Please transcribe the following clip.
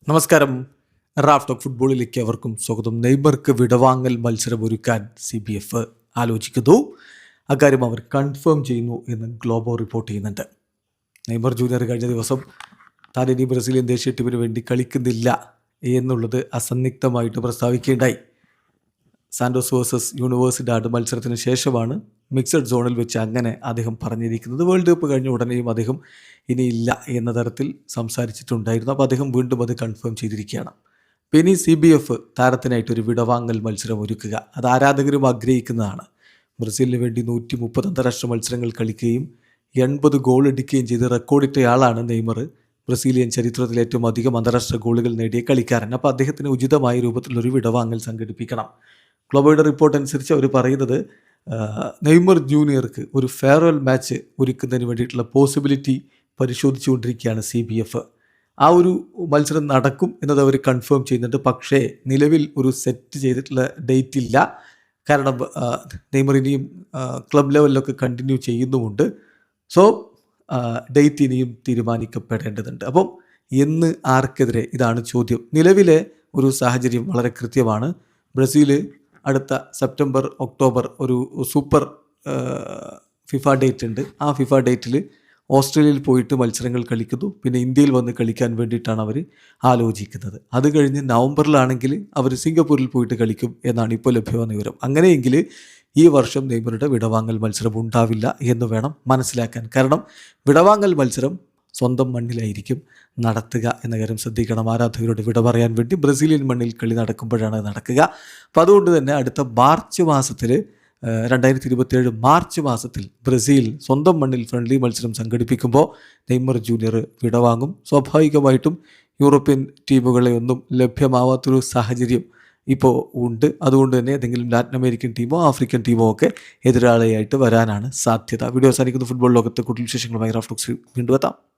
നമസ്കാരം. Raf talk ഫുട്ബോളിലേക്ക് അവർക്കും സ്വാഗതം. നെയ്മർക്ക് വിടവാങ്ങൽ മത്സരം ഒരുക്കാൻ CBF ആലോചിക്കുന്നു. അക്കാര്യം അവർ കൺഫേം ചെയ്യുന്നു എന്ന് ഗ്ലോബോ റിപ്പോർട്ട് ചെയ്യുന്നുണ്ട്. നെയ്മർ ജൂനിയർ കഴിഞ്ഞ ദിവസം താൻ ഇനി ബ്രസീലിയൻ ദേശീയ ടീമിന് വേണ്ടി കളിക്കുന്നില്ല എന്നുള്ളത് അസന്നിഗ്ധമായിട്ട് പ്രസ്താവിക്കുകയുണ്ടായി. സാന്റോസ് വേഴ്സസ് യൂണിവേഴ്സിഡാഡ് മത്സരത്തിന് ശേഷമാണ് മിക്സഡ് സോണിൽ വെച്ച് അങ്ങനെ അദ്ദേഹം പറഞ്ഞിരിക്കുന്നത്. വേൾഡ് കപ്പ് കഴിഞ്ഞ ഉടനെയും അദ്ദേഹം ഇനിയില്ല എന്ന തരത്തിൽ സംസാരിച്ചിട്ടുണ്ടായിരുന്നു. അപ്പോൾ അദ്ദേഹം വീണ്ടും അത് കൺഫേം ചെയ്തിരിക്കുകയാണ്. പിന്നെ CBF താരത്തിനായിട്ടൊരു വിടവാങ്ങൽ മത്സരം ഒരുക്കുക, അത് ആരാധകരും ആഗ്രഹിക്കുന്നതാണ്. ബ്രസീലിന് വേണ്ടി 130 അന്താരാഷ്ട്ര മത്സരങ്ങൾ കളിക്കുകയും 80 ഗോൾ അടിക്കുകയും ചെയ്ത് റെക്കോർഡിട്ടയാളാണ് നെയ്മർ. ബ്രസീലിയൻ ചരിത്രത്തിൽ ഏറ്റവും അധികം അന്താരാഷ്ട്ര ഗോളുകൾ നേടിയ കളിക്കാരൻ. അപ്പോൾ അദ്ദേഹത്തിന് ഉചിതമായ രൂപത്തിലൊരു വിടവാങ്ങൽ സംഘടിപ്പിക്കണം. ഗ്ലോബോയുടെ റിപ്പോർട്ട് അനുസരിച്ച് അവർ പറയുന്നത് നെയ്മർ ജൂനിയർക്ക് ഒരു ഫെയർവെൽ മാച്ച് ഒരുക്കുന്നതിന് വേണ്ടിയിട്ടുള്ള പോസിബിലിറ്റി പരിശോധിച്ചുകൊണ്ടിരിക്കുകയാണ് CBF. ആ ഒരു മത്സരം നടക്കും എന്നത് അവർ കൺഫേം ചെയ്യുന്നുണ്ട്. പക്ഷേ നിലവിൽ ഒരു സെറ്റ് ചെയ്തിട്ടുള്ള ഡേറ്റ് ഇല്ല. കാരണം നെയ്മർ ഇനിയും ക്ലബ് ലെവലിലൊക്കെ കണ്ടിന്യൂ ചെയ്യുന്നുമുണ്ട്. സോ ഡേറ്റ് ഇനിയും തീരുമാനിക്കപ്പെടേണ്ടതുണ്ട്. അപ്പം എന്ന്, ആർക്കെതിരെ, ഇതാണ് ചോദ്യം. നിലവിലെ ഒരു സാഹചര്യം വളരെ കൃത്യമാണ്. ബ്രസീൽ അടുത്ത സെപ്റ്റംബർ ഒക്ടോബർ ഒരു സൂപ്പർ ഫിഫ ഡേറ്റ് ഉണ്ട്. ആ ഫിഫ ഡേറ്റിൽ ഓസ്ട്രേലിയയിൽ പോയിട്ട് മത്സരങ്ങൾ കളിക്കുന്നു. പിന്നെ ഇന്ത്യയിൽ വന്ന് കളിക്കാൻ വേണ്ടിയിട്ടാണ് അവർ ആലോചിക്കുന്നത്. അത് കഴിഞ്ഞ് നവംബറിലാണെങ്കിൽ അവർ സിംഗപ്പൂരിൽ പോയിട്ട് കളിക്കും എന്നാണ് ഇപ്പോൾ ലഭ്യമായ വിവരം. അങ്ങനെയെങ്കിൽ ഈ വർഷം നെയ്മറുടെ വിടവാങ്ങൽ മത്സരം ഉണ്ടാവില്ല എന്ന് വേണം മനസ്സിലാക്കാൻ. കാരണം വിടവാങ്ങൽ മത്സരം സ്വന്തം മണ്ണിലായിരിക്കും നടത്തുക എന്ന കാര്യം ശ്രദ്ധിക്കണം. ആരാധകരോട് വിട പറയാൻ വേണ്ടി ബ്രസീലിയൻ മണ്ണിൽ കളി നടക്കുമ്പോഴാണ് നടക്കുക. അപ്പോൾ അതുകൊണ്ട് തന്നെ അടുത്ത മാർച്ച് മാസത്തിൽ 2027 മാർച്ച് മാസത്തിൽ ബ്രസീൽ സ്വന്തം മണ്ണിൽ ഫ്രണ്ട്ലി മത്സരം സംഘടിപ്പിക്കുമ്പോൾ നെയ്മർ ജൂനിയർ വിടവാങ്ങും. സ്വാഭാവികമായിട്ടും യൂറോപ്യൻ ടീമുകളെ ഒന്നും ലഭ്യമാവാത്തൊരു സാഹചര്യം ഇപ്പോൾ ഉണ്ട്. അതുകൊണ്ട് തന്നെ ഏതെങ്കിലും ലാറ്റിൻ അമേരിക്കൻ ടീമോ ആഫ്രിക്കൻ ടീമോ ഒക്കെ എതിരാളിയായിട്ട് വരാനാണ് സാധ്യത. വീഡിയോ അവസാനിക്കുന്ന ഫുട്ബോൾ ലോകത്തെ കൂടുതൽ വിശേഷങ്ങളുമായി റാഫ് ടോക്സ് വീണ്ടും എത്താം.